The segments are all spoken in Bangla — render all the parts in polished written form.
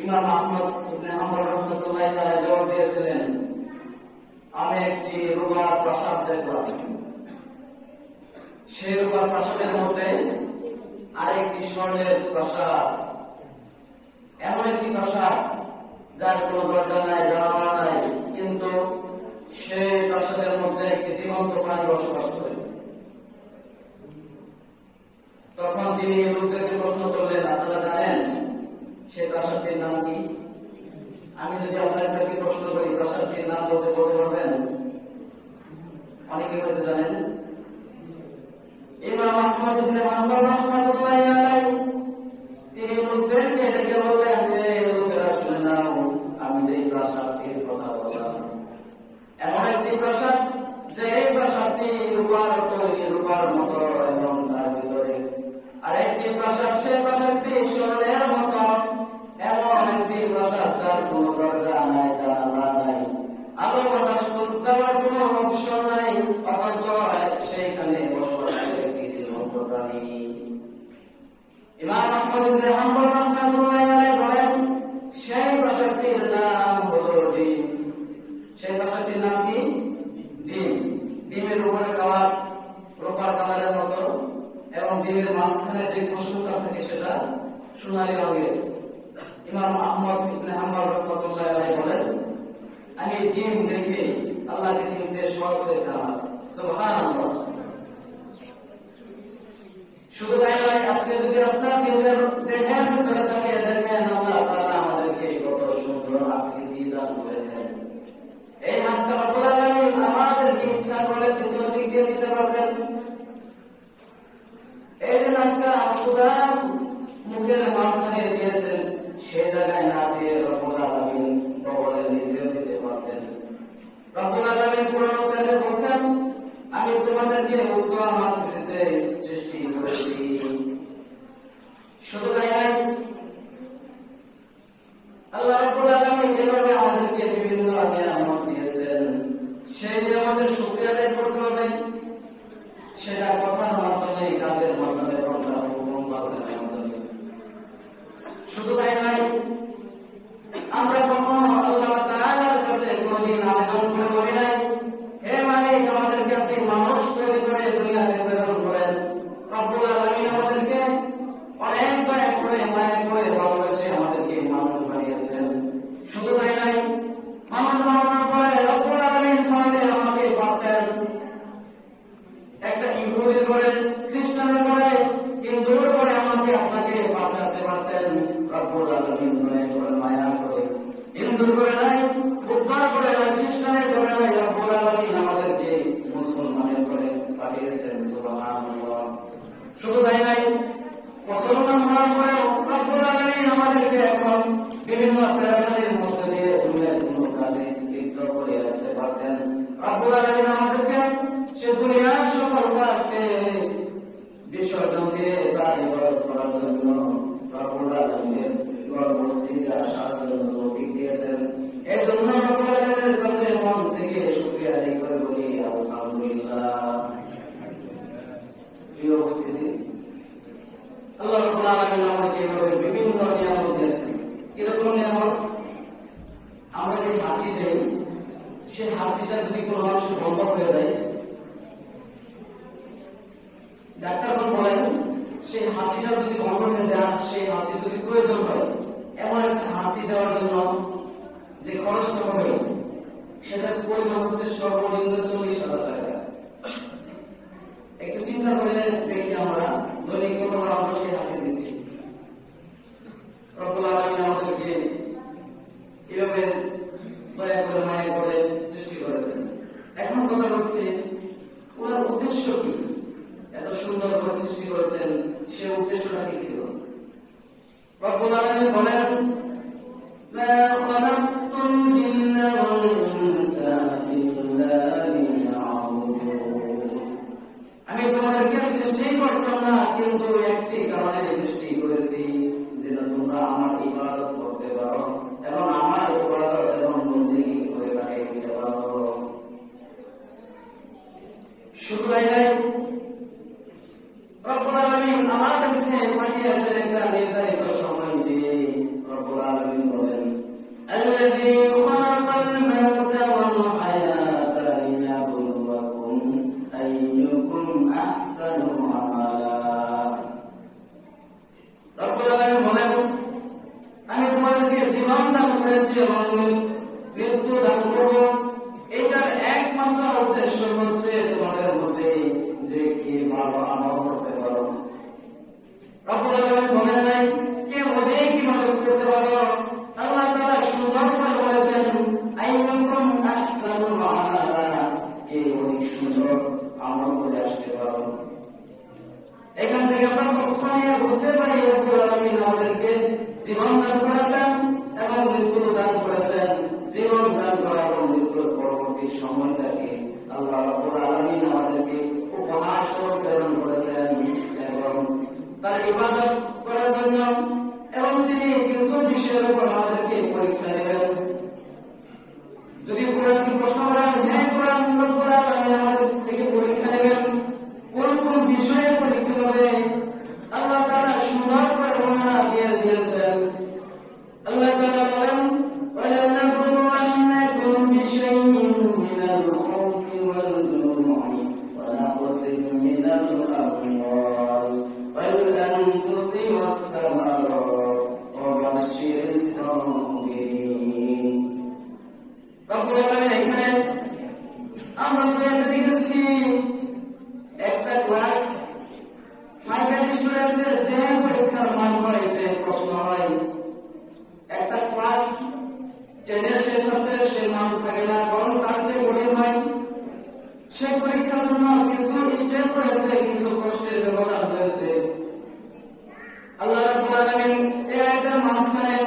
ইমাম আহমদ ইবনে হাম্বল রাহমাতুল্লাহি আলাইহি জবাব দিয়েছিলেন, আমি একটি রূপার প্রাসাদ দেখলাম, সেই রূপার প্রাসাদের মধ্যে আরেকটি স্বর্ণের প্রাসাদ, এমন একটি প্রাসাদ যার কোনো দরজা নাই, জানালা নাই, কিন্তু সেই প্রাসাদের মধ্যে একটি জীবন্ত প্রাণী বসবাস করে। তখন তিনি লোকদেরকে প্রশ্ন করলেন, আপনারা জানেন সেই প্রাসাদটির নাম কি? আমি যদি আপনাদেরকে প্রশ্ন করি প্রাসাদটির নাম বলতে পারবেন? অনেকে হয়তো জানেন। ইমাম আহমদ ইবনে হাম্বল রাহমাতুল্লাহি আলাইহি তিনি লোকদেরকে ডেকে বললেন যে লোকেরা শুনে নাও, আমি যে প্রাসাদটির কথা বললাম এমন একটি প্রাসাদ যে এই প্রাসাদটি রূপার তৈরি, রূপার মতো, এবং তার ভিতরে আরেকটি প্রাসাদ, সেই প্রাসাদটি স্বর্ণের মতো, এমন একটি প্রাসাদ যার কোন দরজা নাই, জানালা নাই, আলো বাতাস দেওয়ার কোন অংশ নাই, অথচ সেইখানে বসবাস করে একটি জীবন্ত প্রাণী। ইমাম আহমদ ইবনে হাম্বল রাহমাতুল্লাহি আলাইহি বলেন, সেই প্রাসাদটির নাম হলো ডিম। সেই প্রাসাদটির নাম কি? ডিম। ডিমের উপরে কালার রূপার কালারের মতো, এবং ডিমের মাঝখানে যে কুসুমটা থাকে সেটা সোনালী রঙের। ইমাম আহমদ ইবনে হাম্বল রাহমাতুল্লাহি আলাইহি বলেন, আমি ডিম দেখে আল্লাহকে চিনতে সহজ হয়েছে আমার। সুবহানাল্লাহ। শুধু তাই নয়, আপনি যদি আপনার নিজের দেখেন, ভিতরে তাকিয়ে দেখেন, আল্লাহ তাআলা আমাদেরকে কত সুন্দর আকৃতি দান করেছেন। এই হাতটা রব্বুল আলামিন আমাদেরকে ইচ্ছা করে পিছন দিক দিয়ে দিতে পারবেন। এই যে নাকটা সুদা মুখের মাঝখানে দিয়েছেন, সে জায়গায় না দিয়ে রব্বুল আলামিন কবরের নিচেও দিতে পারতেন। রব্বুল আলামিন কুরআন কারিমে বলেছেন, আমি তোমাদেরকে উত্তম আকৃতিতে সৃষ্টি করেছি। শুধু তাই নয়, আল্লাহ রাব্বুল আলামিন যেভাবে আমাদেরকে বিভিন্ন নিয়ামত দিয়েছেন, সেই নিয়ামতের শুকরিয়া আদায় করতে হবে। সেটা কথার মাধ্যমে, কাজের মাধ্যমে, হুকুম পালনের মাধ্যমে। শুধু তাই নয়, আমরা কখনো আল্লাহ তাআলার কাছে কোনদিন আবেদন করি নাই, হে মালিক আমাদেরকে আপনি মানুষ তৈরি করে দুনিয়াতে প্রেরণ করেন। রব্বুল আলামিন আমাদেরকে অনেক দয়া করে, মায়া করে, ভালোবেসে আমাদেরকে মানুষ বানিয়েছেন। শুধু তাই নয়, মানুষ বানানোর পরে রব্বুল আলামিন আমাকে পারতেন একটা ইহুদির করে, খ্রিস্টানের করে, হিন্দুর করে আমাকে আপনাকে পাঠাতে পারতেন। রব্বুল আলামিন মায়া করে হিন্দুর করে নাই, বুদ্ধর করে নাই, খ্রিস্টানের করে নাই, রব্বুল আলামিন আমাদেরকে মুসলমানের করে পাঠিয়েছেন। সুবহানাল্লাহ। শুধু তাই নাই, মুসলমান হওয়ার পরে রব্বুল আলামিন আমাদেরকে এখন বিভিন্ন পেরেশানির মধ্যে দিয়ে দুনিয়ার কোনো কাজে লিপ্ত করে রাখতে পারতেন। রব্বুল আলামিন আমাদেরকে সে দুনিয়ার সকল কাজকে বিসর্জন দিয়ে তার ইবাদত করার জন্য রব্বুল আলামিন মসজিদে আসার জন্য তৌফিক দিয়েছেন। এই জন্য রব্বুল আলামিনের কাছে মন থেকে শুকরিয়া আদায় করে বলি আলহামদুলিল্লাহ। প্রিয় উপস্থিতি, আল্লাহ রাব্বুল আলামিন আমাদেরকে এইভাবে বিভিন্ন নিয়ামত দিয়েছেন। কিরকম নিয়ামত? আমরা যে হাঁচি দেই, সেই হাঁচিটা যদি কোনো মানুষের বন্ধ হয়ে যায়, ডাক্তারগণ বলেন সেই হাঁচিটা যদি বন্ধ হয়ে যায়, সেই হাঁচি যদি প্রয়োজন হয়, এমন একটা হাঁচি দেওয়ার জন্য যে খরচটা হবে সেটার পরিমাণ হচ্ছে সর্বনিম্ন 40,000 টাকা। একটু চিন্তা করে দেখি, আমরা দৈনিক কত আমরা সেই হাঁচি দিচ্ছি। রব্বুল আলামিন আমাদেরকে এভাবে দয়া করে, মায়া করে সৃষ্টি করেছেন। এখন কথা হচ্ছে ওনার উদ্দেশ্য কি? এত সুন্দর করে সৃষ্টি করেছেন, সে উদ্দেশ্যটা কি ছিল? রব্বুল আলামিন বলেন, লা জীবন দান করেছি এবং মৃত্যু দান করব, এটার একমাত্র উদ্দেশ্য হচ্ছে তোমাদের মধ্যে যে কি ভালো আমল করতে পারো। রব্বুল আলামিন বলেন নাই কে অধিক ইবাদত করতে পারো, আল্লাহ তাআলা সুন্দর করে বলেছেন আইয়ুকুম আহসানু আমালা, কে অধিক সুন্দর আমল করে আসতে পারো। এখান থেকে আমরা প্রথমে বুঝতে পারি রব্বুল আলামিন আমাদেরকে জীবন দান করেছেন এবং মৃত্যু দান করেছেন। জীবন দান করা এবং মৃত্যুর পরবর্তী সময়টাকে আল্লাহ রব্বুল আলামিন আমাদেরকে উপহার স্বরূপ প্রেরণ করেছেন এবং তার ইবাদত করার জন্য, এবং তিনি কিছু বিষয়ের উপর আমাদেরকে পরীক্ষা নেবেন। যদি কোরআনকে প্রশ্ন করেন, হ্যাঁ কোরআন আমাদের থেকে পরীক্ষা নেবেন, কোন কোন বিষয়ে পরীক্ষা হবে আল্লাহ তাআলা সুন্দর করে বর্ণনা দিয়ে দিয়েছেন। আল্লাহ তাআলা বলেন وَلَنَبْلُوَنَّكُمْ بِشَيْءٍ مِّنَ الْخَوْفِ وَالْجُوعِ وَنَقْصٍ مِّنَ الْأَمْوَالِ وَالْأَنفُسِ وَالثَّمَرَاتِ وَبَشِّرِ الصَّابِرِينَ। রব্বুল আলামিন এখানে আমরা দেখেছি একটা ক্লাস 5 স্টুডেন্টদের যে পরীক্ষার মান হয়, যে প্রশ্ন হয়, একটা ক্লাস 10 সে ছাত্রের সে মান থাকে না, বরং তার যে কঠিন হয়। সেই পরীক্ষার জন্য কিছু স্টেপ রয়েছে, কিছু প্রশ্নের ব্যবহার হয়েছে। আল্লাহ রাব্বুল আলামিন এই আয়াতের মাঝখানে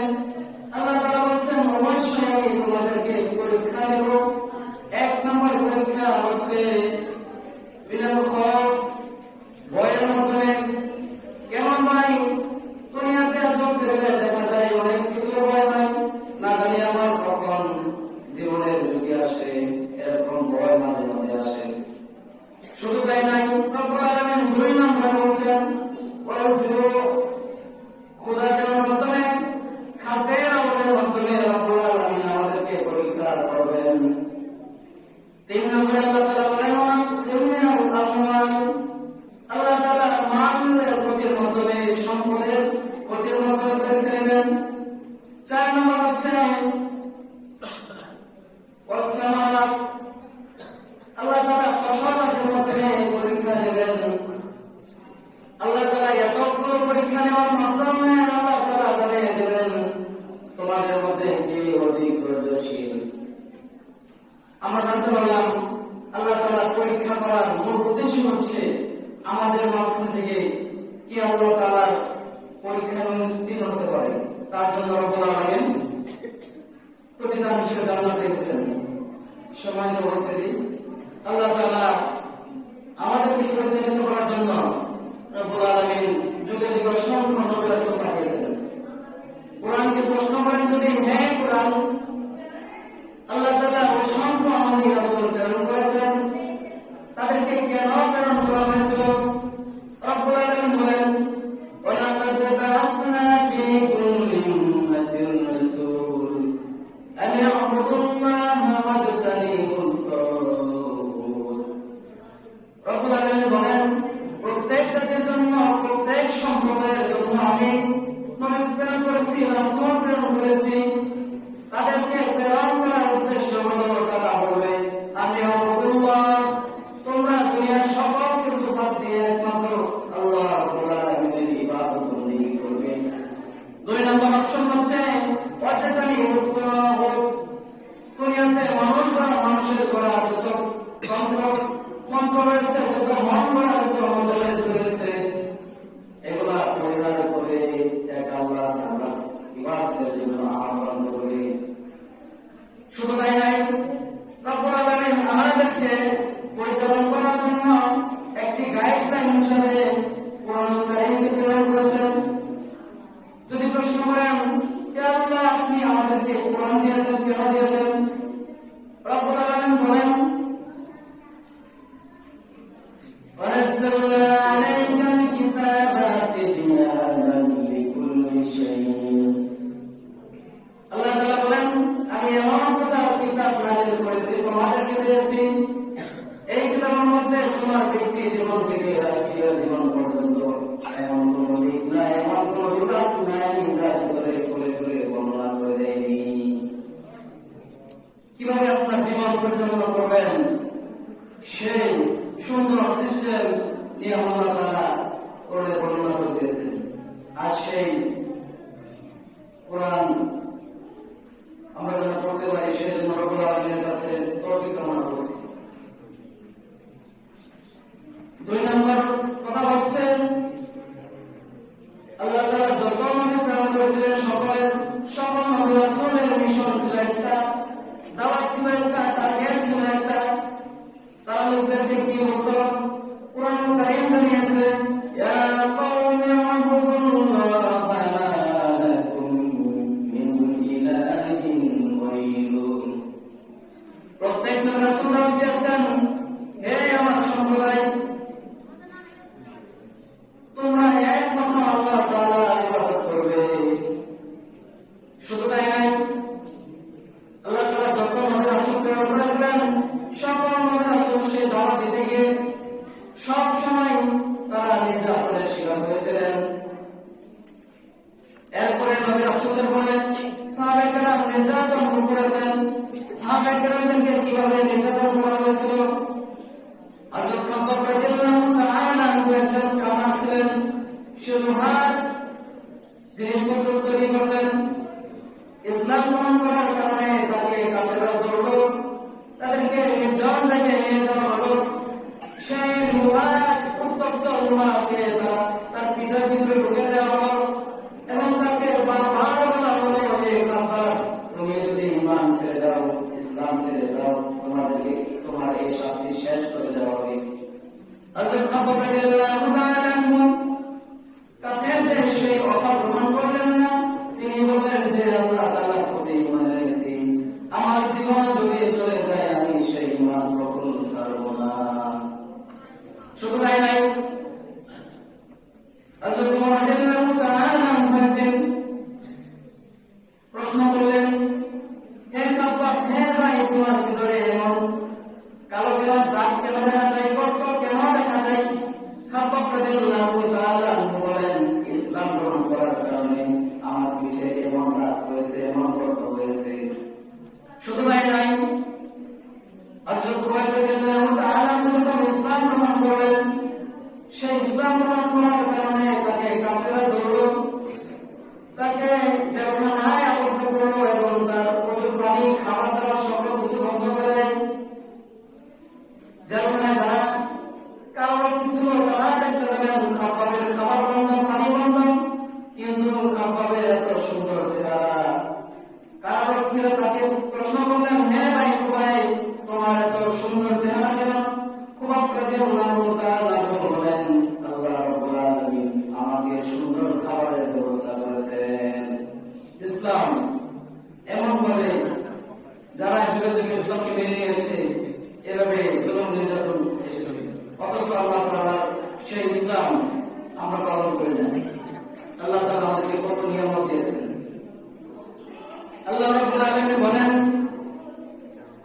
আল্লাহ তাআলা বলেছেন অবশ্যই আমি তোমাদেরকে পরীক্ষা নেব। 1 নম্বর পরীক্ষা হচ্ছে বিনাল খৌফ, ভয়ের মাধ্যমে। কেমন ভাই দুনিয়াতে চলতে গেলে দেখা যায় অনেক কিছু ভয় হয়, না জানি আমার কখন জীবনের ঝুঁকি আসে, এরকম ভয় মাঝে মাঝে আসে। শুধু তাই নাই, রব্বুল আলামিন 2 নম্বর বলছেন খোদা দেওয়ার মাধ্যমে, খাদ্যের আমলের মাধ্যমে রব্বুল আলামিন আমাদেরকে পরীক্ষা করবেন। 3 নম্বরে আল্লাহ তাআলা বলেন আল্লাহ তাআলা মালের ক্ষতির মাধ্যমে, সম্পদের ক্ষতির মাধ্যমে পরীক্ষা নেবেন। 4 নম্বর হচ্ছে আল্লাহ তাআলা ফসলের মাধ্যমে পরীক্ষা নেবেন। আল্লাহ তাআলা এতগুলো পরীক্ষা নেওয়ার মাধ্যমে আল্লাহ তাআলা জানিয়ে দেবেন তোমাদের মধ্যে কে অধিক ধৈর্যশীল। আমরা জানতে পারলাম আল্লাহ তাআলা পরীক্ষা করার মূল উদ্দেশ্য হচ্ছে আমাদের মাঝখান থেকে কি আল্লাহ তাআলার পরীক্ষায় উত্তীর্ণ হতে পারে, তার জন্য রব্বুল আলামিন প্রতিদান হিসেবে জান্নাত দিয়েছেন। সম্মানিত উপস্থিতি, আল্লাহ তাআলা আমাদেরকে পরিচালিত করার জন্য রব্বুল আলামিন যুগে যুগে অসংখ্য নবী রাসূল পাঠিয়েছেন। কোরআনকে প্রশ্ন করেন যদি, হ্যাঁ কোরআন, আল্লাহ তাআলা অসংখ্য নবী রাসূল প্রেরণ করেছেন। তাদেরকে কেন প্রেরণ করা হয়েছিল? রব্বুল আলামিন বলেন وَلَقَدْ بَعَثْنَا فِي كُلِّ أُمَّةٍ رَسُولًا أَنِ اعْبُدُوا اللَّهَ وَاجْتَنِبُوا الطَّاغُوتَ। রব্বুল আলামিন বলেন প্রত্যেক জাতির জন্য, প্রত্যেক সম্প্রদায়ের জন্য আমি নবী প্রেরণ করেছি, রাসূল প্রেরণ করেছি। তাদেরকে প্রেরণ করার উদ্দেশ্য হলো তারা বলবে আমি আল্লাহ, তোমরা দুনিয়ার সকল কিছু বাদ দিয়ে একমাত্র আল্লাহ রাব্বুল আলামিনের ইবাদত বন্দেগী করবে। 2 নম্বর অপশন হচ্ছে অচেতনী দুনিয়াতে মানুষ বা মানুষের করা যত মন্ত্র রয়েছে, যত মন করা যত মন্ত্র রয়েছে, এগুলা পরিহার করে এক আল্লাহ ইবাদতের জন্য আহ্বান করবে। শুধু তাই নাই, রব্বুল আলামিন আমাদেরকে পরিচালনা করার জন্য একটি গাইডলাইন হিসাবে কোরআন কারীমকে প্রেরণ করেছেন। যদি প্রশ্ন করেন হে আল্লাহ আপনি আমাদেরকে কোরআন দিয়েছেন, কেন দিয়েছেন? রব্বুল আলামিন বলেন وَنَزَّلْنَا عَلَيْكَ الْكِتَابَ تِبْيَانًا لِكُلِّ شَيْءٍ। আল্লাহ তাআলা বলেন আমি এমন কিতাব নাযিল করেছি, তোমাদেরকে দিয়েছি, এই কিতাবের মধ্যে তোমার ব্যক্তি জীবন থেকে রাষ্ট্রীয় জীবন পর্যন্ত এমন কোন দিক নাই, এমন কোন বিভাগ নাই যা করে বর্ণনা করে পরিচালনা করবেন সেই সুন্দর সিস্টেম নিয়ে আল্লাহ তাআলা কোরআনে বর্ণনা করতেছেন। আর সেই কোরআন আমরা যেন পড়তে পারি সেই জন্য রব্বুল আলামিনের কাছে তৌফিক কামনা করছি। 2 নম্বর কথা হচ্ছে আল্লাহ তাআলা যত নবী প্রেরণ করেছিলেন সকল নবী রাসূলের মিশন ছিল একটা, দাওয়াত ছিল একটা, টার্গেট ছিল একটা। তারা লোকদেরকে কি বলতো? কোরআন কারীম জানিয়েছে, ইয়া কওমি আ'বুদুল্লাহ মা লাকুম মিন ইলাহিন গায়রুহু। প্রত্যেক নবী রাসূল বলেছেন, হে আমার সম্প্রদায়, তোমরা একমাত্র আল্লাহ তাআলার ইবাদত করবে। শুধু তাই নয়, আল্লাহ তাআলা যত নবী রাসূল প্রেরণ করেছিলেন সকল নবী রাসূল সেই দাওয়াত দিতে গিয়ে সব সময় তারা নির্যাতনের শিকার হয়েছিলেন। এরপরে নবী রাসূলদের পরে সাহাবায়ে কেরাম নির্যাতন ভোগ করেছেন। সাহাবায়ে কেরামদেরকে কিভাবে নির্যাতন করা হয়েছিল? হযরত খাব্বাব রাদিয়াল্লাহু তাআলা একজন কামার ছিলেন, সে লোহার জিনিসপত্র তৈরি করতেন। ইসলাম গ্রহণ করার কারণে তাকে কাফেররা ধরল, তাদেরকে নির্জন জায়গায় নিয়ে যাওয়া হলো। সেই লোহার উত্তপ্ত লোহাকে তার পিতার ভিতরে ঢুকে দেওয়া হলো এবং তাকে বারবার বলা হলো যে খাব্বাব, তুমি যদি ঈমান ছেড়ে দাও, ইসলাম ছেড়ে দাও, তোমার এই শাস্তি শেষ করে দেওয়া হবে। হযরত খাব্বাব রাদিয়াল্লাহু তাআলা কাফেরদের সেই অফার গ্রহণ করলেন না। তিনি বললেন যে আল্লাহ তাআলার প্রতি ঈমান এনেছি, আমার জীবন যদি চলে যায় আমি সেই ঈমান কখনো ছাড়ব না। শুধু তাই নাই, হযরত ওমর রাদিয়াল্লাহু তাআলা বলেন, প্রশ্ন করলেন, হে খাব্বাব, হে ভাই, তোমার ভিতরে এমন কালো কেন, দাগ কেন দেখা যায়, কষ্ট কেন দেখা যায়? খাব্বাব রাদিয়াল্লাহু তাআলা বলেন, ইসলাম গ্রহণ করার কারণে আমার পিঠে এমন দাগ হয়েছে, এমন কষ্ট হয়েছে। শুধু তাই নাই, হযরত খুবাইব রাদিয়াল্লাহু তাআলা যখন ইসলাম গ্রহণ করলেন, সেই ইসলাম গ্রহণ করার কারণে তাকে কাফেররা ধরল, তাকে জেলখানায় আবদ্ধ করল এবং তার প্রচুর পানি, খাবার দাবার সকল কিছু বন্ধ করে দেয়। জেলখানায় যারা কারারক্ষী ছিল তারা দেখতে পেলেন খাব্বাবের খাবার বন্ধ, পানি বন্ধ, কিন্তু খাব্বাবের এত সুন্দর চেহারা। কারারক্ষীরা তাকে প্রশ্ন করলেন, হে ভাই খুবাইব, তোমার এত সুন্দর চেহারা কেন? খুবাইব রাদিয়াল্লাহু তাআলা বলেন, আল্লাহ রাব্বুল আলামিন আমাকে সুন্দর খাবারের ব্যবস্থা করেছেন। ইসলাম এমন ভাবে যারা যুগে যুগে ইসলামকে মেনে নিয়েছে, এভাবে জুলুম নির্যাতন এসেছে, অথচ আল্লাহ তাআলা সেই ইসলাম আমরা পালন করি না। আল্লাহ তাআলা আমাদেরকে কত নিয়ামত দিয়েছেন। আল্লাহ রাব্বুল আলামিন বলেন,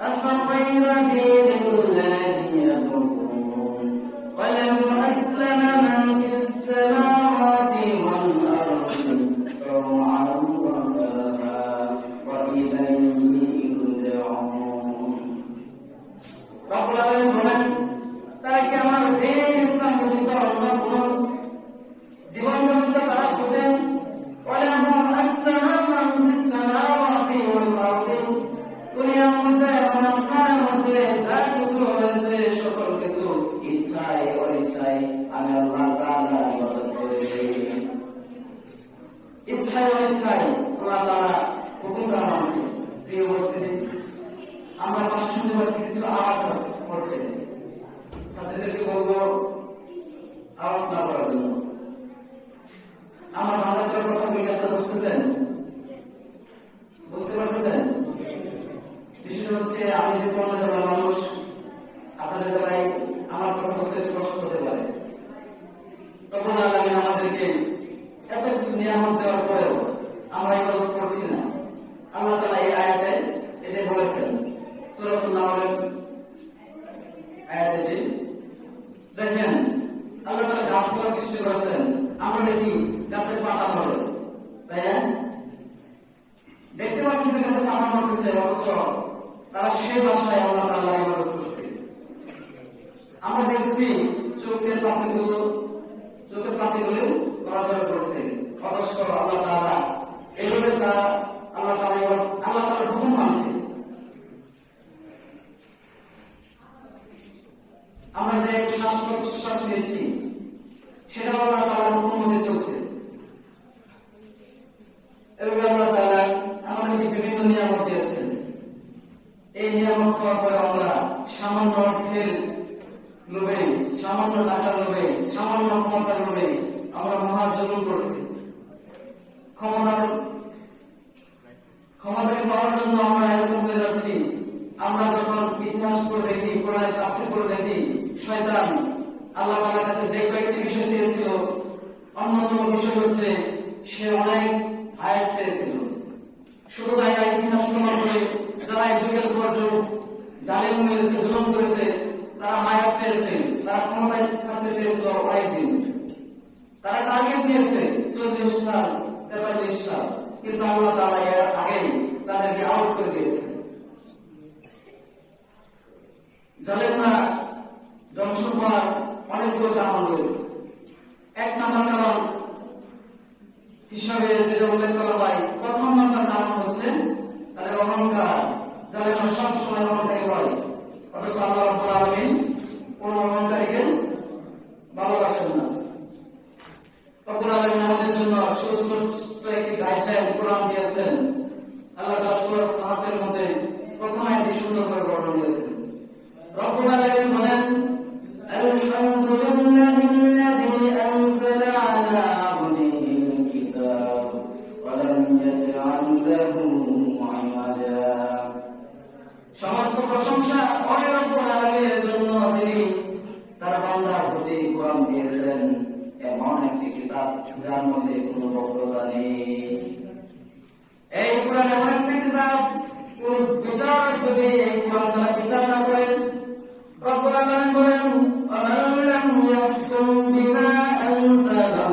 আফাগায়রা দীনিল্লাহি ইয়াবগুন ওয়া লাহু আসলামা মান ফিস সামাওয়াতি ওয়াল আরদি তাওআন ওয়া কারহা ওয়া ইলাইহি ইরজাউন। রাব্বুল আলামিন বলেন, তাই কি আমার দ্বীন ইসলাম ব্যতীত অন্য কোন জীবন ব্যবস্থা তারা খোঁজেন? ওয়া লাহু আসলামা মান ফিস সামাওয়াতি ওয়াল আরদি, দুনিয়ার মধ্যে এবং আসমানের মধ্যে যা কিছু রয়েছে সকল কিছু ইচ্ছায় অনিচ্ছায় আমি আল্লাহ তাআলার ইবাদত করি। ইচ্ছায় অনিচ্ছায় আল্লাহ তাআলা হুকুম করা মানছি। প্রিয় উপস্থিতি, আমরা পাশে শুনতে পাচ্ছি কিছু আওয়াজ হচ্ছে, ছাত্রীদেরকে বলবো আওয়াজ না করার জন্য। আমার বাংলাদেশের প্রথম বিজ্ঞানটা বুঝতেছেন, বুঝতে পারতেছেন? বিষয়টা হচ্ছে, আমি যে কোনো জেলার মানুষ, আপনাদের জেলায় আমার কথা বুঝতে কষ্ট হতে পারে। তখন আল্লাহ আমাদেরকে এত কিছু নিয়ামত দেওয়ার পরেও আমরা ইবাদত করছি না। আল্লাহ তাআলা এই আয়াতে এটাই বলেছেন, সূরাতুন নাহলের আয়াতে দেখেন, আল্লাহ তাআলা গাছপালা সৃষ্টি করেছেন, আমরা দেখি গাছের পাতা ধরে, তাই না? দেখতে পাচ্ছি যে গাছের পাতা ধরতেছে, অথচ তারা সেই ভাষায় আল্লাহ তাআলার ইবাদত করছে। আমরা দেখছি চোখের পাখিগুলো নড়াচড়া করছে, অথচ আল্লাহ তাআলা এইভাবে তারা আল্লাহ তাআলার হুকুম মানছে। আমরা যে শ্বাস প্রশ্বাস নিচ্ছি সেটা আল্লাহ তাআলার হুকুম মতে চলছে। এভাবে আল্লাহ তাআলা আমাদেরকে বিভিন্ন নিয়ামত দিয়েছেন। এই নিয়ামত পাওয়ার পরে আমরা সামান্য অর্থের লোভে, সামান্য টাকার লোভে, সামান্য ক্ষমতার লোভে আমরা মহা জুলুম করছি। ক্ষমতাকে পাওয়ার জন্য আমরা এরকম হয়ে যাচ্ছি। আমরা যখন ইতিহাস করে দেখি, কোরআনের তাফসীর করে দেখি, শয়তান আল্লাহ তাআলার কাছে যে কয়েকটি বিষয় চেয়েছিল, অন্যতম বিষয় হচ্ছে সে অনেক আয়াত চেয়েছিল। শুধু তাই না, ইতিহাস প্রমাণ করে যারা যুগের পর যুগ জালেম হয়েছে, জুলুম করেছে, তারা হায়াত চেয়েছে, তারা ক্ষমতায় থাকতে চেয়েছিল অনেকদিন। তারা টার্গেট নিয়েছে 40 সাল, 43 সাল, কিন্তু আল্লাহ তাআলা এর আগেই তাদেরকে আউট করে দিয়েছে। জালেমরা ধ্বংস হওয়ার অনেকগুলো কারণ রয়েছে। এক নম্বর কারণ হিসাবে যেটা উল্লেখ করা হয়, প্রথম নম্বর কারণ হচ্ছে তাদের অহংকার। জালেমরা সবসময় অহংকারী হয়, অথচ আল্লাহ রাব্বুল আলামিন কোন অহংকারীকে ভালোবাসেন না। রব্বুল আলামিন আমাদের জন্য সুস্পষ্ট একটি গাইডলাইন কোরআন দিয়েছেন। আল্লাহ তাআলা সূরা কাহফের মধ্যে প্রথম আয়াতটি সুন্দর করে বর্ণনা দিয়েছেন। রব্বুল আলামিন বলেন, আলহামদুলিল্লাহিল্লাযী আনজালা আলা আবদিহিল কিতাব ওয়া লাম ইয়াজআল লাহু ইওয়াজা। সমস্ত প্রশংসা ওই রব্বুল আলামিনের জন্য, যিনি তার বান্দার প্রতি কোরআন দিয়েছেন, এমন একটি কিতাব যার মধ্যে কোনো বক্তব্য নেই। এই কোরআন এমন একটি কিতাব, কোন বিচার যদি এই কোরআন দ্বারা বিচার না করেন, রব্বুল আলামিন বলেন, ওয়ামান লাম ইয়াহকুম বিমা আনজালাল্লাহ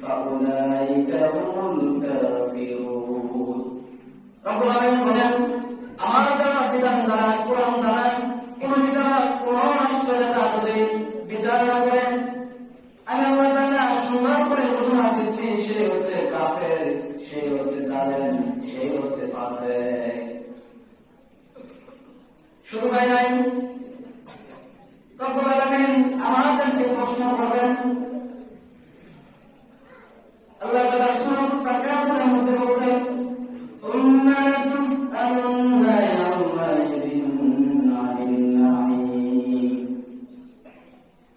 ফাউলাইকা হুমুল কাফিরুন। রব্বুল আলামিন বলেন, আমার দ্বারা বিধান দ্বারা, কোরআন দ্বারা কোন বিচার, কোন রাষ্ট্র নেতা যদি বিচার না করেন, আমি আল্লাহ তাআলা সুন্দর করে ঘোষণা দিচ্ছি, সে হচ্ছে কাফের, সে হচ্ছে জালেম, সে হচ্ছে ফাসিক। শুধু তাই নাই, রব্বুল আলামিন আমাদেরকে প্রশ্ন করবেন। আল্লাহ তাআলা সূরা তাকাবুরের মধ্যে বলেছেন, সুম্মা তুসআলুনা ইয়াওমাইযিন আনিন নাঈম।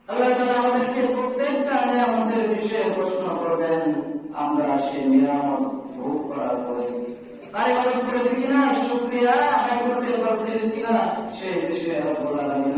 আল্লাহ তাআলা আমাদেরকে প্রত্যেকটা নিয়ামতের বিষয়ে প্রশ্ন করবেন। আমরা সেই নিয়ামত ভোগ করার পরে তার ইবাদত করেছি কিনা, শুকরিয়া আদায় করতে পারছি কিনা, সেই বিষয়ে রব্বুল আলামিন